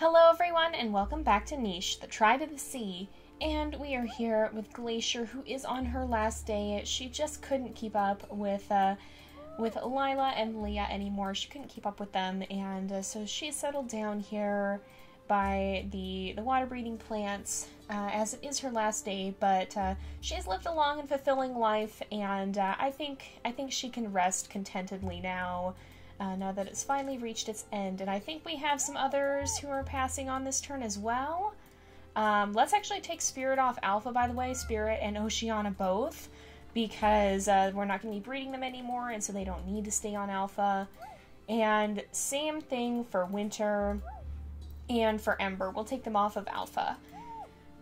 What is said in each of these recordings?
Hello everyone and welcome back to Niche, the Tribe of the Sea, and we are here with Glacier, who is on her last day. She just couldn't keep up with Lila and Leah anymore. She couldn't keep up with them, and so she settled down here by the water-breathing plants, as it is her last day, but she has lived a long and fulfilling life, and I think she can rest contentedly now. Now that it's finally reached its end. And I think we have some others who are passing on this turn as well. Let's actually take Spirit off Alpha, by the way, Spirit and Oceana both, because we're not going to be breeding them anymore, and so they don't need to stay on Alpha. And same thing for Winter and for Ember. We'll take them off of Alpha.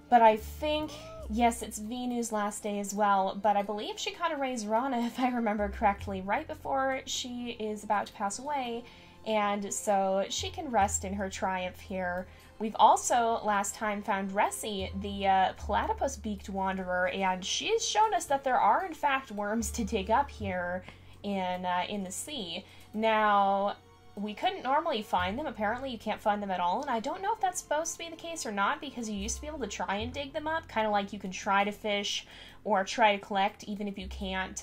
But I think, yes, it's Venu's last day as well, but I believe she kind of raised Rana, if I remember correctly, right before she is about to pass away, and so she can rest in her triumph here. We've also, last time, found Ressie, the platypus-beaked wanderer, and she's shown us that there are, in fact, worms to dig up here in the sea. Now, we couldn't normally find them. Apparently you can't find them at all, and I don't know if that's supposed to be the case or not, because you used to be able to try and dig them up, kind of like you can try to fish or try to collect even if you can't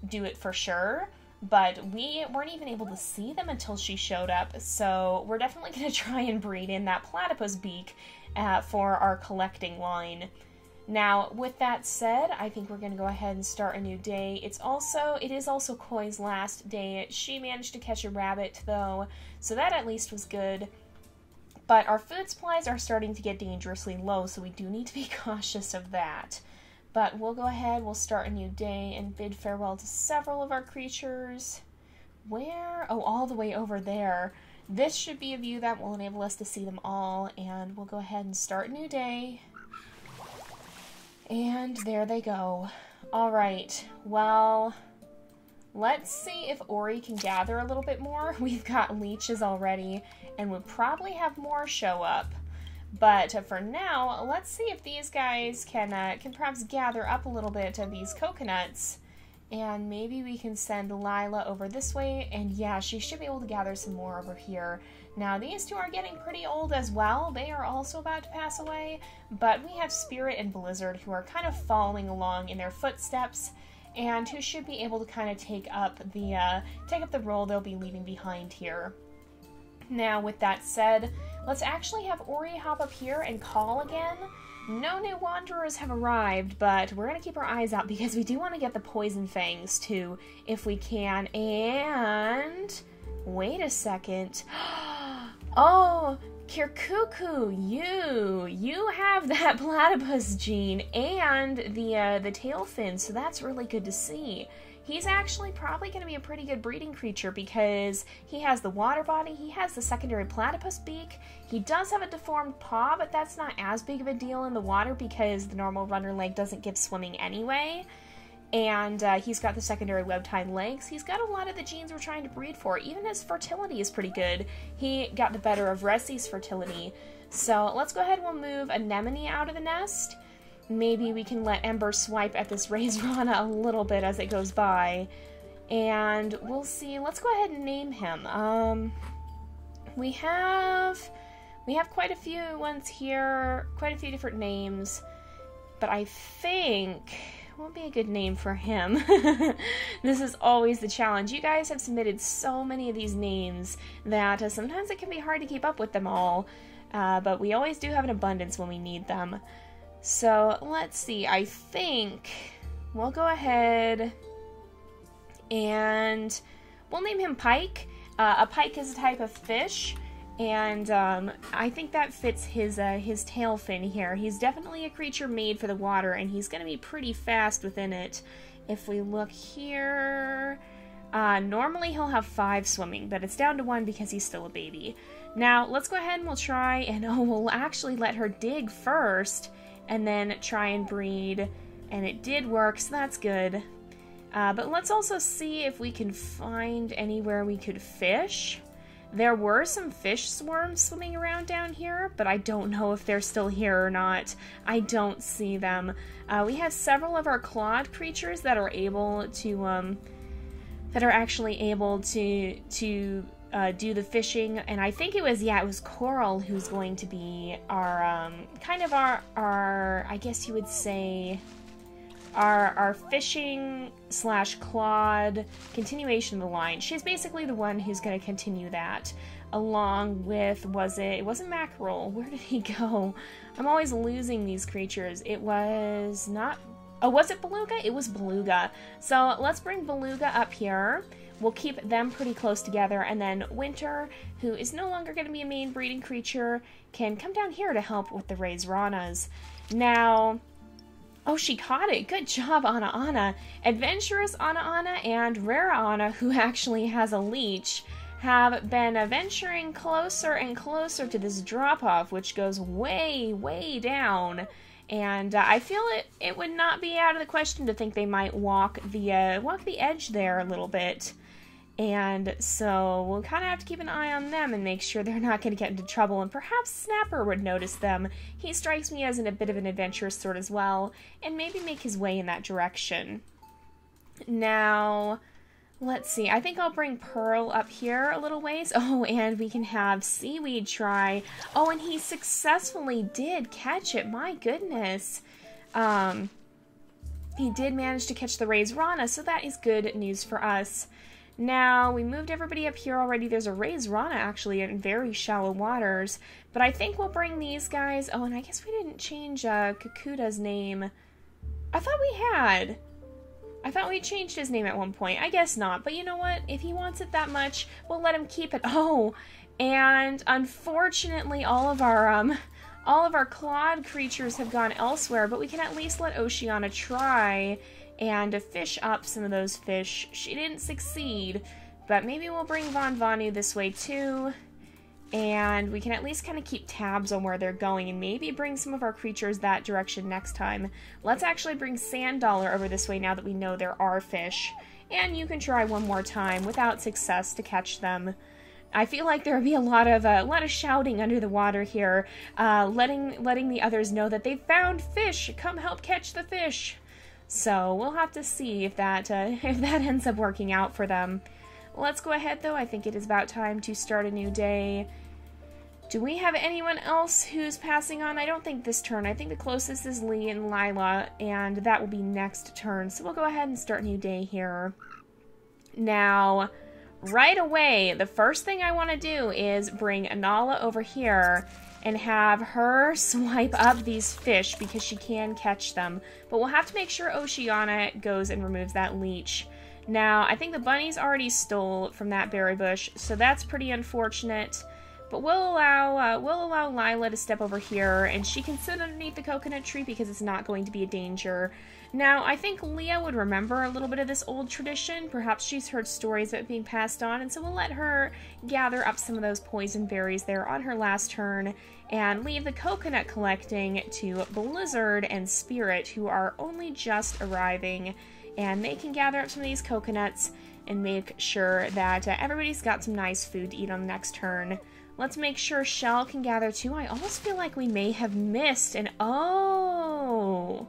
do it for sure. But we weren't even able to see them until she showed up, so we're definitely going to try and breed in that platypus beak for our collecting line. Now, with that said, I think we're going to go ahead and start a new day. It is also Koi's last day. She managed to catch a rabbit, though, so that at least was good. But our food supplies are starting to get dangerously low, so we do need to be cautious of that. But we'll go ahead, we'll start a new day and bid farewell to several of our creatures. Where? Oh, all the way over there. This should be a view that will enable us to see them all, and we'll go ahead and start a new day. And there they go. Alright, well, let's see if Ori can gather a little bit more. We've got leeches already, and we'll probably have more show up. But for now, let's see if these guys can perhaps gather up a little bit of these coconuts. And maybe we can send Lila over this way, and yeah, she should be able to gather some more over here. Now, these two are getting pretty old as well. They are also about to pass away, but we have Spirit and Blizzard who are kind of following along in their footsteps, and who should be able to kind of take up the role they'll be leaving behind here. Now, with that said, let's actually have Ori hop up here and call again. No new wanderers have arrived, but we're going to keep our eyes out because we do want to get the poison fangs too, if we can. And wait a second. Oh, Kirkuku, you have that platypus gene and the tail fin, so that's really good to see. He's actually probably going to be a pretty good breeding creature because he has the water body, he has the secondary platypus beak, he does have a deformed paw, but that's not as big of a deal in the water because the normal runner leg doesn't give swimming anyway. And he's got the secondary web-tied legs. He's got a lot of the genes we're trying to breed for. Even his fertility is pretty good. He got the better of Ressie's fertility. So let's go ahead and we'll move Anemone out of the nest. Maybe we can let Ember swipe at this raised Rana a little bit as it goes by. And we'll see. Let's go ahead and name him. We have quite a few ones here, quite a few different names. But I think what would be a good name for him? This is always the challenge. You guys have submitted so many of these names that sometimes it can be hard to keep up with them all. But we always do have an abundance when we need them. So, let's see, I think we'll go ahead and we'll name him Pike. A pike is a type of fish, and I think that fits his tail fin here. He's definitely a creature made for the water, and he's going to be pretty fast within it. If we look here, normally he'll have 5 swimming, but it's down to 1 because he's still a baby. Now, let's go ahead and we'll try, and we'll actually let her dig first, and then try and breed, and it did work, so that's good. But let's also see if we can find anywhere we could fish. There were some fish swarms swimming around down here, but I don't know if they're still here or not. I don't see them. We have several of our clawed creatures that are able to, that are actually able to do the fishing, and I think it was Coral who's going to be our, kind of our, I guess you would say, our fishing / Claude continuation of the line. She's basically the one who's going to continue that, along with, it wasn't Mackerel. Where did he go? I'm always losing these creatures. It was not, oh, was it Beluga? It was Beluga. So let's bring Beluga up here. We'll keep them pretty close together, and then Winter, who is no longer going to be a main breeding creature, can come down here to help with the raised ranas. Now, oh, she caught it. Good job, Anna. Adventurous Anna and Rare Anna, who actually has a leech, have been venturing closer and closer to this drop-off, which goes way, way down. And I feel it would not be out of the question to think they might walk the edge there a little bit. And so we'll kind of have to keep an eye on them and make sure they're not going to get into trouble. And perhaps Snapper would notice them. He strikes me as a bit of an adventurous sort as well, and maybe make his way in that direction. Now, let's see. I think I'll bring Pearl up here a little ways. Oh, and we can have Seaweed try. Oh, and he successfully did catch it. My goodness. He did manage to catch the raised Rana, so that is good news for us. Now, we moved everybody up here already. There's a raised Rana, actually, in very shallow waters. But I think we'll bring these guys. Oh, and I guess we didn't change Kakuda's name. I thought we had. I thought we changed his name at one point. I guess not. But you know what? If he wants it that much, we'll let him keep it. Oh, and unfortunately, all of our Claude creatures have gone elsewhere. But we can at least let Oceana try and fish up some of those fish. She didn't succeed, but maybe we'll bring Von Vanu this way too, and we can at least kind of keep tabs on where they're going and maybe bring some of our creatures that direction next time. Let's actually bring Sand Dollar over this way now that we know there are fish, and you can try one more time without success to catch them. I feel like there would be a lot of shouting under the water here, letting the others know that they found fish. Come help catch the fish. So we'll have to see if that ends up working out for them. Let's go ahead, though. I think it is about time to start a new day. Do we have anyone else who's passing on? I don't think this turn. I think the closest is Lee and Lila, and that will be next turn. So we'll go ahead and start a new day here. Now, right away, the first thing I want to do is bring Anala over here and have her swipe up these fish because she can catch them. But we'll have to make sure Oceana goes and removes that leech. Now, I think the bunnies already stole from that berry bush, so that's pretty unfortunate. But we'll allow Lila to step over here, and she can sit underneath the coconut tree because it's not going to be a danger. Now, I think Leah would remember a little bit of this old tradition. Perhaps she's heard stories of it being passed on, and so we'll let her gather up some of those poison berries there on her last turn, and leave the coconut collecting to Blizzard and Spirit, who are only just arriving, and they can gather up some of these coconuts and make sure that everybody's got some nice food to eat on the next turn. Let's make sure Shell can gather too. I almost feel like we may have missed an... Oh!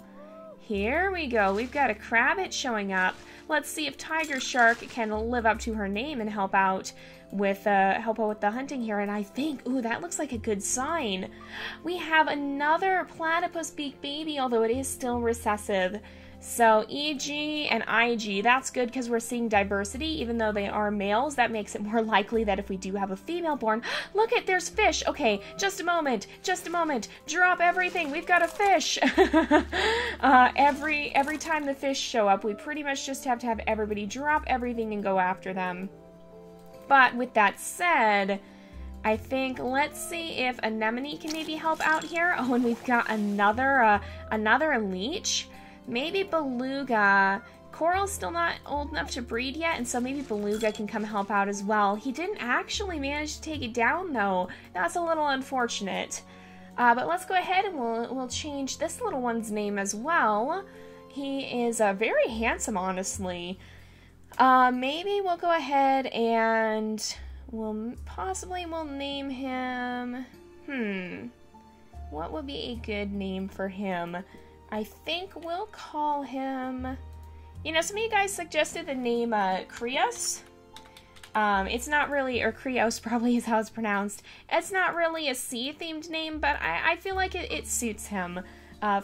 Here we go. We've got a Crabbit showing up. Let's see if Tiger Shark can live up to her name and help out with the hunting here. And I think, ooh, that looks like a good sign. We have another platypus beak baby, although it is still recessive. So EG and IG, that's good because we're seeing diversity. Even though they are males, that makes it more likely that if we do have a female born, look it, there's fish. Okay, just a moment, drop everything, we've got a fish. Every time the fish show up, we pretty much just have to have everybody drop everything and go after them. But with that said, I think, let's see if Anemone can maybe help out here. Oh, and we've got another leech. Maybe Beluga. Coral's still not old enough to breed yet, and so maybe Beluga can come help out as well. He didn't actually manage to take it down, though. That's a little unfortunate. But let's go ahead and we'll change this little one's name as well. He is very handsome, honestly. Maybe we'll go ahead and we'll name him... What would be a good name for him? I think we'll call him... You know, some of you guys suggested the name Krios. It's not really, or Krios probably is how it's pronounced. It's not really a sea-themed name, but I feel like it suits him.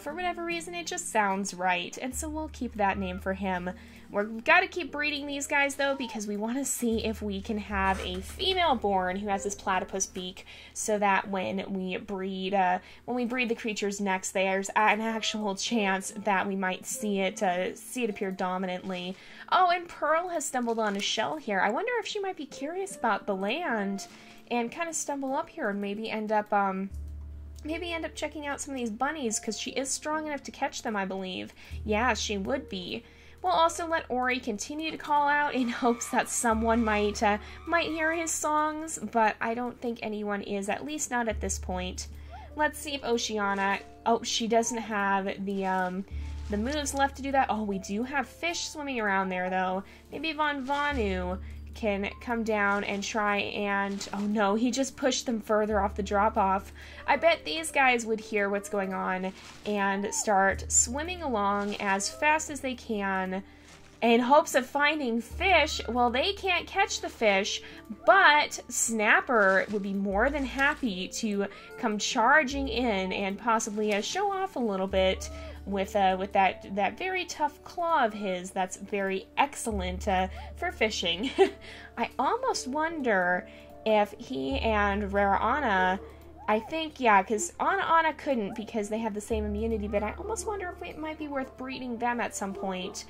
For whatever reason, it just sounds right, and so we'll keep that name for him. We've got to keep breeding these guys, though, because we want to see if we can have a female born who has this platypus beak, so that when we breed the creatures next, there's an actual chance that we might see it appear dominantly. Oh, and Pearl has stumbled on a shell here. I wonder if she might be curious about the land and kind of stumble up here and maybe end up checking out some of these bunnies, because she is strong enough to catch them, I believe. Yeah, she would be. We'll also let Ori continue to call out in hopes that someone might hear his songs, but I don't think anyone is, at least not at this point. Let's see if Oceana... Oh, she doesn't have the moves left to do that. Oh, we do have fish swimming around there, though. Maybe Von Vanu can come down and try and... Oh no, he just pushed them further off the drop-off. I bet these guys would hear what's going on and start swimming along as fast as they can in hopes of finding fish. Well, they can't catch the fish, but Snapper would be more than happy to come charging in and possibly show off a little bit with that very tough claw of his that's very excellent for fishing. I almost wonder if he and Rara Anna, I think, yeah, because Anna couldn't because they have the same immunity, but I almost wonder if it might be worth breeding them at some point,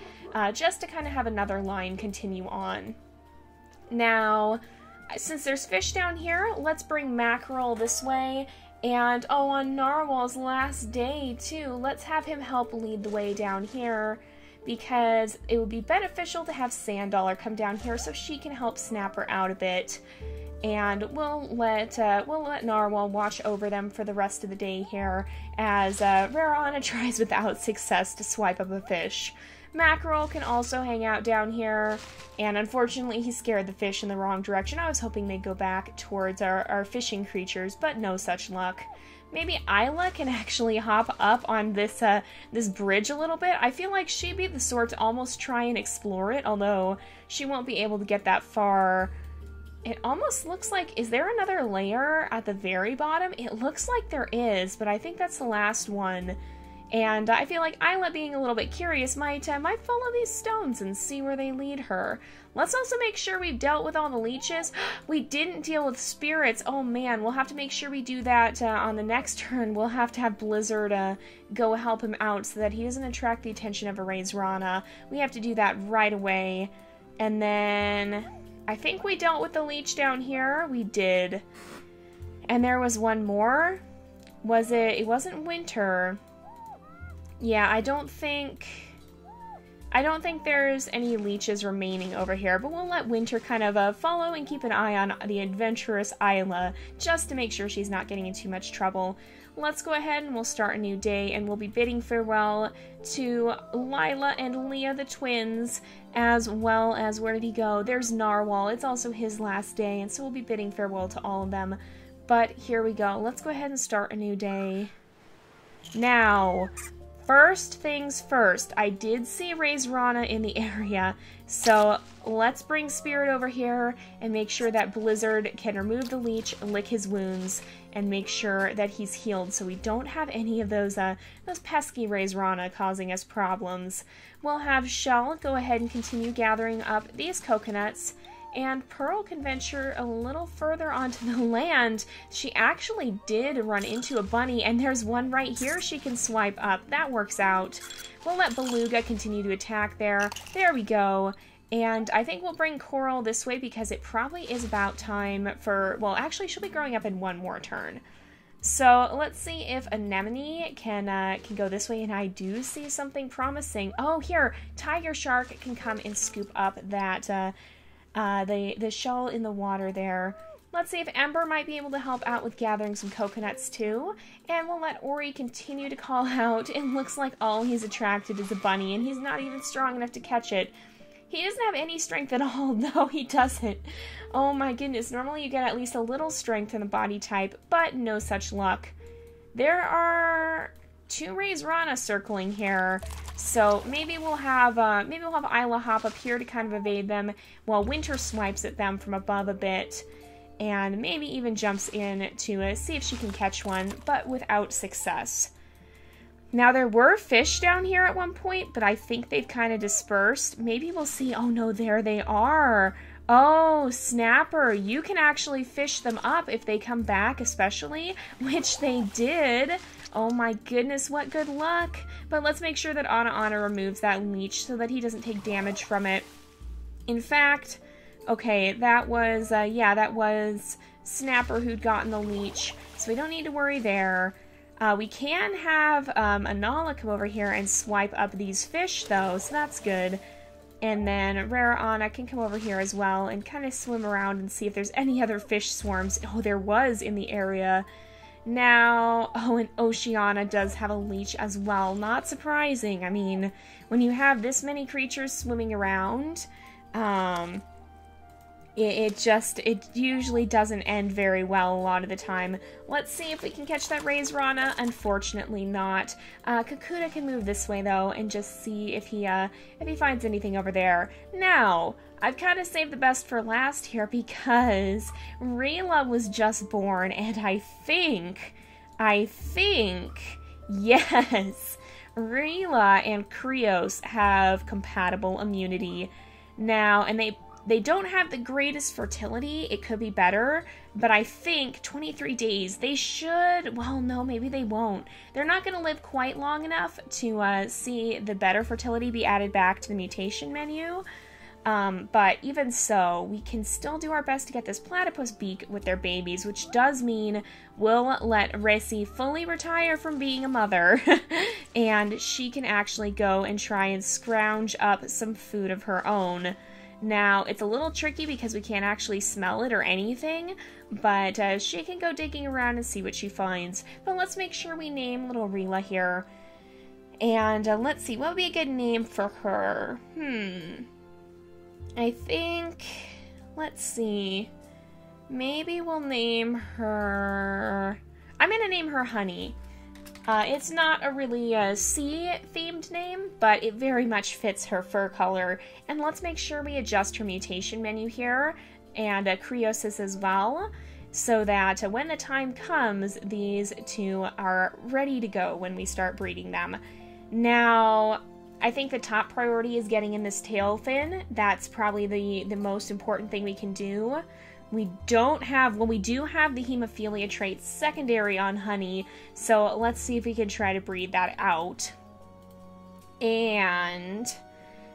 just to kind of have another line continue on. Now, since there's fish down here, let's bring Mackerel this way. And, oh, on Narwhal's last day, too, let's have him help lead the way down here, because it would be beneficial to have Sand Dollar come down here so she can help Snapper out a bit. And we'll let Narwhal watch over them for the rest of the day here, as Rara Anna tries without success to swipe up a fish. Mackerel can also hang out down here, and unfortunately he scared the fish in the wrong direction. I was hoping they'd go back towards our fishing creatures, but no such luck. Maybe Isla can actually hop up on this this bridge a little bit. I feel like she'd be the sort to almost try and explore it, although she won't be able to get that far. It almost looks like, is there another layer at the very bottom? It looks like there is, but I think that's the last one. And I feel like Isla, being a little bit curious, might follow these stones and see where they lead her. Let's also make sure we've dealt with all the leeches. We didn't deal with spirits. Oh man, we'll have to make sure we do that on the next turn. We'll have to have Blizzard go help him out so that he doesn't attract the attention of Erase Rana. We have to do that right away. And then I think we dealt with the leech down here. We did. And there was one more. Was it? It wasn't Winter. Yeah, I don't think there's any leeches remaining over here, but we'll let Winter kind of follow and keep an eye on the adventurous Isla, just to make sure she's not getting in too much trouble. Let's go ahead and we'll start a new day, and we'll be bidding farewell to Lila and Leah the twins, as well as, where did he go? There's Narwhal. It's also his last day, and so we'll be bidding farewell to all of them. But here we go. Let's go ahead and start a new day. Now, first things first, I did see Raise Rana in the area, so let's bring Spirit over here and make sure that Blizzard can remove the leech, lick his wounds, and make sure that he's healed so we don't have any of those pesky Raise Rana causing us problems. We'll have Shell go ahead and continue gathering up these coconuts, and Pearl can venture a little further onto the land. She actually did run into a bunny, and there's one right here she can swipe up. That works out. We'll let Beluga continue to attack there. There we go. And I think we'll bring Coral this way because it probably is about time for... Well, actually, she'll be growing up in one more turn. So let's see if Anemone can go this way, and I do see something promising. Oh, here! Tiger Shark can come and scoop up that... the shell in the water there. Let's see if Ember might be able to help out with gathering some coconuts too. And we'll let Ori continue to call out. It looks like all he's attracted is a bunny, and he's not even strong enough to catch it. He doesn't have any strength at all. No, he doesn't. Oh my goodness, normally you get at least a little strength in the body type, but no such luck. There are two Rays Rana circling here. So maybe we'll have Isla hop up here to kind of evade them while Winter swipes at them from above a bit. And maybe even jumps in to see if she can catch one, but without success. Now, there were fish down here at one point, but I think they've kind of dispersed. Maybe we'll see. Oh, no, there they are. Oh, Snapper, you can actually fish them up if they come back, especially, which they did. Oh, my goodness, what good luck. But let's make sure that Ana removes that leech so that he doesn't take damage from it. In fact... Okay, that was, that was Snapper who'd gotten the leech, so we don't need to worry there. We can have Anala come over here and swipe up these fish, though, so that's good. And then Rare Ana can come over here as well and kind of swim around and see if there's any other fish swarms. Oh, there was in the area. Now, oh, and Oceana does have a leech as well. Not surprising. I mean, when you have this many creatures swimming around, it usually doesn't end very well a lot of the time. Let's see if we can catch that Rays Rana. Unfortunately not. Kakuta can move this way though and just see if he finds anything over there. Now, I've kind of saved the best for last here because Rayla was just born and I think, yes, Rayla and Krios have compatible immunity. Now, and they don't have the greatest fertility. It could be better, but I think 23 days, they should, well, no, maybe they won't. They're not going to live quite long enough to see the better fertility be added back to the mutation menu. But even so, we can still do our best to get this platypus beak with their babies, which does mean we'll let Resi fully retire from being a mother, and she can actually go and try and scrounge up some food of her own. Now, it's a little tricky because we can't actually smell it or anything, but she can go digging around and see what she finds. But let's make sure we name little Rila here. And let's see, what would be a good name for her? I think, let's see, maybe we'll name her, I'm going to name her Honey. It's not a really sea-themed name, but it very much fits her fur color. And let's make sure we adjust her mutation menu here, and Krios's as well, so that when the time comes, these two are ready to go when we start breeding them. Now, I think the top priority is getting in this tail fin. That's probably the most important thing we can do. We don't have, well, we do have the hemophilia trait secondary on Honey, so let's see if we can try to breed that out. And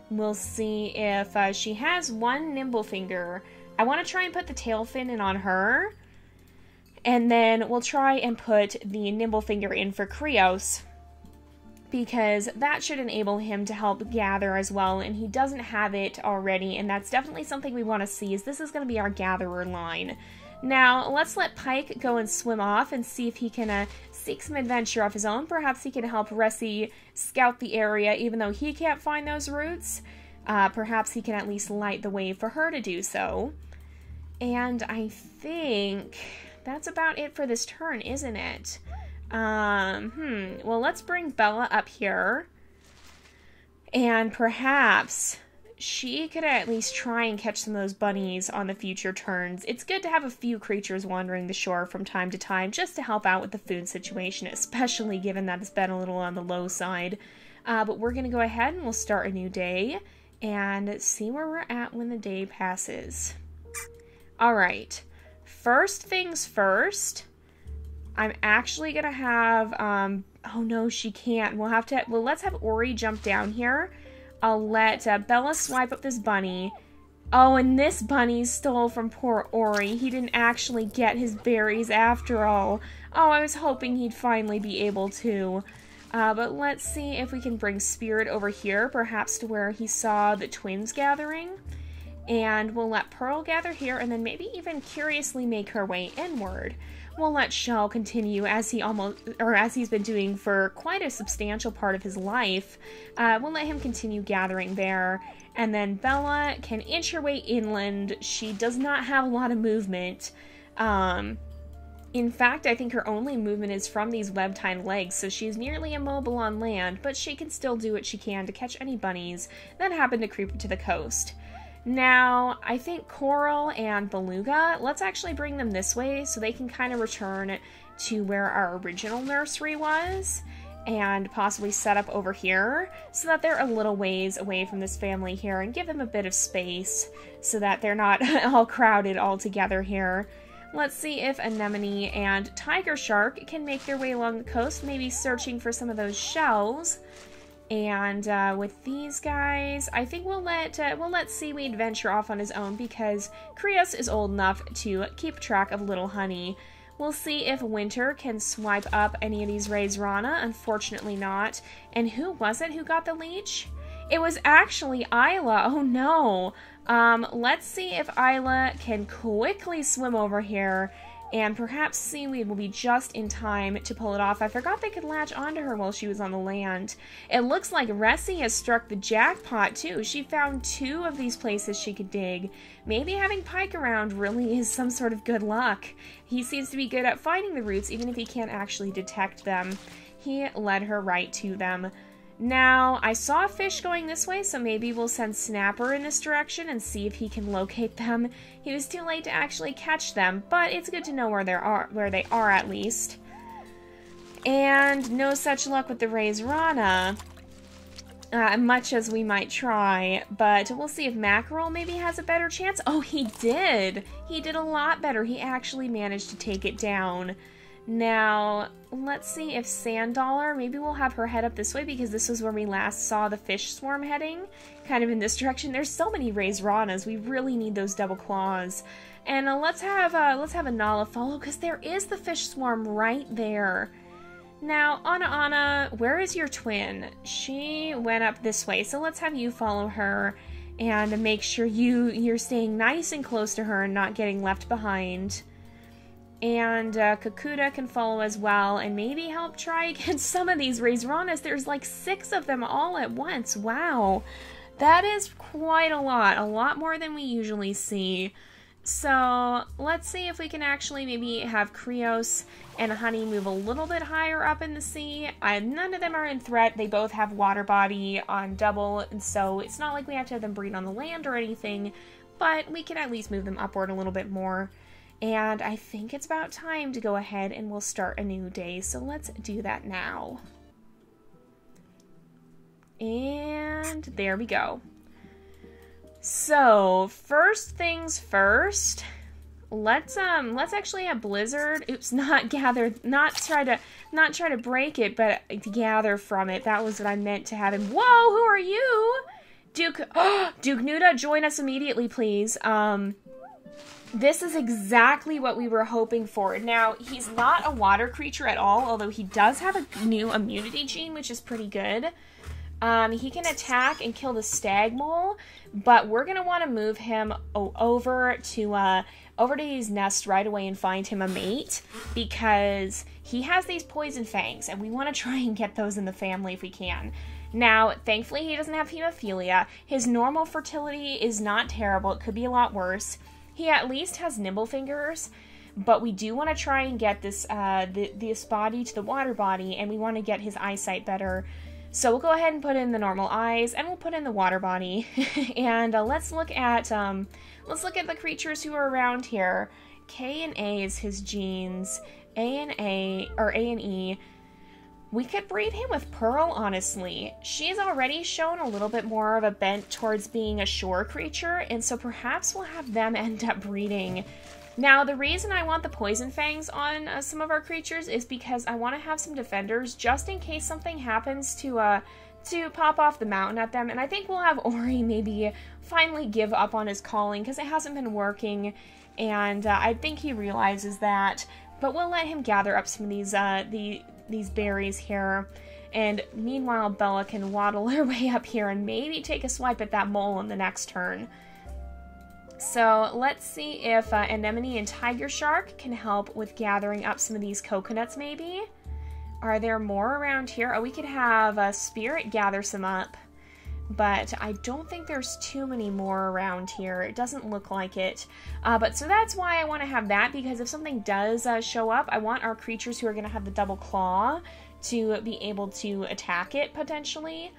we'll see if she has one nimble finger. I want to try and put the tail fin in on her, and then we'll try and put the nimble finger in for Krios, because that should enable him to help gather as well, and he doesn't have it already, and that's definitely something we want to see, is this is going to be our gatherer line. Now, let's let Pike go and swim off and see if he can seek some adventure of his own. Perhaps he can help Resi scout the area, even though he can't find those routes. Perhaps he can at least light the way for her to do so. And I think that's about it for this turn, isn't it? Well, let's bring Bella up here, and perhaps she could at least try and catch some of those bunnies on the future turns. It's good to have a few creatures wandering the shore from time to time just to help out with the food situation, especially given that it's been a little on the low side. But we're going to go ahead and we'll start a new day and see where we're at when the day passes. Alright, first things first, I'm actually gonna have, oh no, she can't. Well, let's have Ori jump down here. I'll let Bella swipe up this bunny. Oh, and this bunny stole from poor Ori. He didn't actually get his berries after all. Oh, I was hoping he'd finally be able to. But let's see if we can bring Spirit over here, perhaps to where he saw the twins gathering. And we'll let Pearl gather here, and then maybe even curiously make her way inward. We'll let Shell continue as he's been doing for quite a substantial part of his life. We'll let him continue gathering there. And then Bella can inch her way inland. She does not have a lot of movement. And In fact, I think her only movement is from these web-tied legs, so she's nearly immobile on land, but she can still do what she can to catch any bunnies that happen to creep to the coast. Now, I think Coral and Beluga, let's actually bring them this way so they can kind of return to where our original nursery was, and possibly set up over here so that they're a little ways away from this family here, and give them a bit of space so that they're not all crowded all together here. Let's see if Anemone and Tiger Shark can make their way along the coast, maybe searching for some of those shells. And with these guys, I think we'll let Seaweed venture off on his own because Krios is old enough to keep track of Little Honey. We'll see if Winter can swipe up any of these Rays Rana. Unfortunately not. And who was it who got the leech? It was actually Isla. Oh no. Let's see if Isla can quickly swim over here, and perhaps Seaweed will be just in time to pull it off. I forgot they could latch onto her while she was on the land. It looks like Ressie has struck the jackpot too. She found 2 of these places she could dig. Maybe having Pike around really is some sort of good luck. He seems to be good at finding the roots even if he can't actually detect them. He led her right to them. Now, I saw a fish going this way, so maybe we'll send Snapper in this direction and see if he can locate them. He was too late to actually catch them, but it's good to know where they are at least. And no such luck with the Rays Rana, much as we might try, but we'll see if Mackerel maybe has a better chance. Oh, he did! He did a lot better. He actually managed to take it down. Now, let's see if Sand Dollar, maybe we'll have her head up this way because this was where we last saw the fish swarm heading, kind of in this direction. There's so many Rays Ranas, we really need those double claws. And let's have Anala follow because there is the fish swarm right there. Now, Anna, where is your twin? She went up this way, so let's have you follow her and make sure you're staying nice and close to her and not getting left behind. And Kakuta can follow as well and maybe help try against some of these Rays Ranas. There's like 6 of them all at once. Wow. That is quite a lot more than we usually see. So let's see if we can actually maybe have Krios and Honey move a little bit higher up in the sea. None of them are in threat. They both have water body on double, and so it's not like we have to have them breed on the land or anything, but we can at least move them upward a little bit more. And I think it's about time to go ahead and we'll start a new day, so let's do that now. And there we go. So, first things first, let's actually have Blizzard, not try to break it, but to gather from it. That was what I meant to have him. Whoa, who are you? Duke Nuda, join us immediately, please. This is exactly what we were hoping for. Now, he's not a water creature at all, although he does have a new immunity gene, which is pretty good. He can attack and kill the stag mole, but we're going to want to move him over to his nest right away and find him a mate, because he has these poison fangs, and we want to try and get those in the family if we can. Now, thankfully, he doesn't have hemophilia. His normal fertility is not terrible. It could be a lot worse. He at least has nimble fingers, but we do want to try and get this body to the water body, and we want to get his eyesight better. So we'll go ahead and put in the normal eyes, and we'll put in the water body, and let's look at the creatures who are around here. K and A is his genes. A and E. We could breed him with Pearl, honestly. She's already shown a little bit more of a bent towards being a shore creature, and so perhaps we'll have them end up breeding. Now, the reason I want the poison fangs on some of our creatures is because I want to have some defenders just in case something happens to pop off the mountain at them. And I think we'll have Ori maybe finally give up on his calling because it hasn't been working, and I think he realizes that. But we'll let him gather up some of these berries here, and meanwhile Bella can waddle her way up here and maybe take a swipe at that mole in the next turn. So let's see if Anemone and Tiger Shark can help with gathering up some of these coconuts maybe. Are there more around here? Oh, we could have Spirit gather some up. but I don't think there's too many more around here. It doesn't look like it. But so that's why I want to have that, because if something does show up, I want our creatures who are going to have the double claw to be able to attack it, potentially,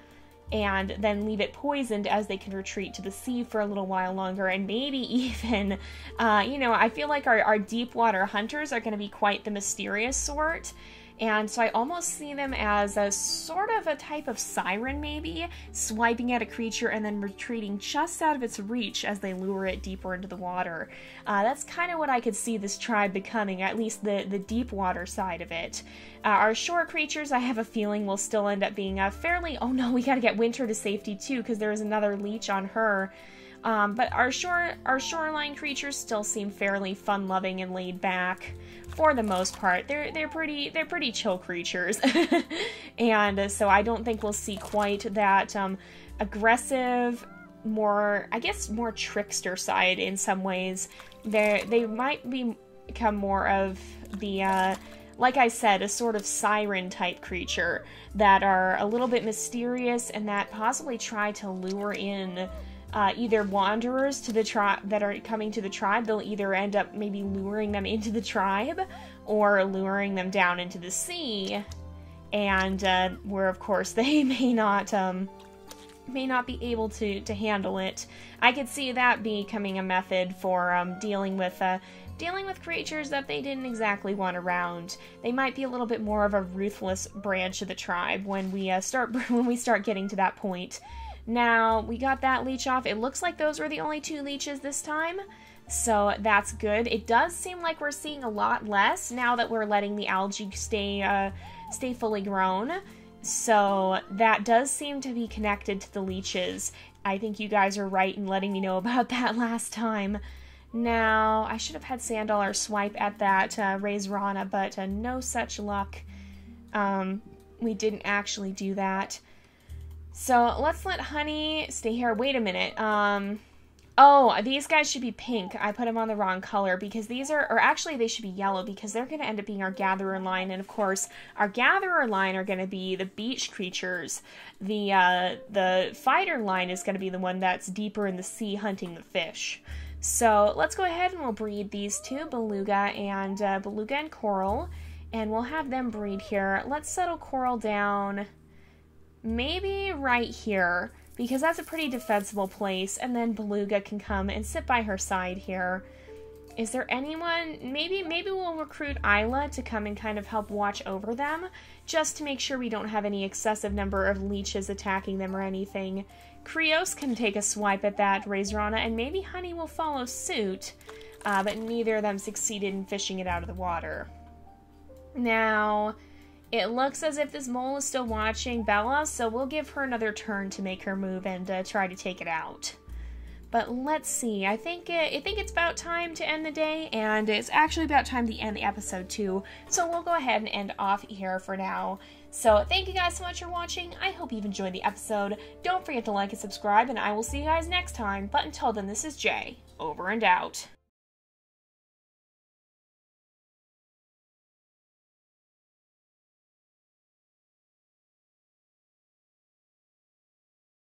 and then leave it poisoned as they can retreat to the sea for a little while longer, and maybe even, you know, I feel like our deep water hunters are going to be quite the mysterious sort. And so I almost see them as a sort of a type of siren, maybe, swiping at a creature and then retreating just out of its reach as they lure it deeper into the water. That's kind of what I could see this tribe becoming, at least the deep water side of it. Our shore creatures, I have a feeling, will still end up being fairly... Oh no, we gotta get Winter to safety too, because there is another leech on her. But our shoreline creatures still seem fairly fun-loving and laid back for the most part. They're pretty chill creatures, and so I don't think we'll see quite that aggressive, more trickster side in some ways. They might become more of the like I said, a sort of siren type creature that are a little bit mysterious and that possibly try to lure in either wanderers to the tribe that are coming to the tribe. They'll either end up maybe luring them into the tribe or luring them down into the sea, and where of course they may not be able to handle it. I could see that becoming a method for dealing with creatures that they didn't exactly want around. They might be a little bit more of a ruthless branch of the tribe when we start getting to that point. Now, we got that leech off. It looks like those were the only 2 leeches this time, so that's good. It does seem like we're seeing a lot less now that we're letting the algae stay fully grown, so that does seem to be connected to the leeches. I think you guys are right in letting me know about that last time. Now, I should have had Sandollar swipe at that Raizrana, but no such luck. We didn't actually do that. So let's let Honey stay here. Wait a minute. Oh, these guys should be pink. I put them on the wrong color because these are, or actually they should be yellow because they're going to end up being our gatherer line. And of course, our gatherer line are going to be the beach creatures. The fighter line is going to be the one that's deeper in the sea hunting the fish. So let's go ahead and we'll breed these 2, Beluga and Coral, and we'll have them breed here. Let's settle Coral down maybe right here, because that's a pretty defensible place, and then Beluga can come and sit by her side here. Is there anyone? Maybe we'll recruit Isla to come and kind of help watch over them, just to make sure we don't have any excessive number of leeches attacking them or anything. Krios can take a swipe at that Raizrana, and maybe Honey will follow suit, but neither of them succeeded in fishing it out of the water. Now, it looks as if this mole is still watching Bella, so we'll give her another turn to make her move and try to take it out. But let's see, I think it's about time to end the day, and it's actually about time to end the episode too, so we'll go ahead and end off here for now. So thank you guys so much for watching. I hope you've enjoyed the episode. Don't forget to like and subscribe, and I will see you guys next time. But until then, this is Jay, over and out.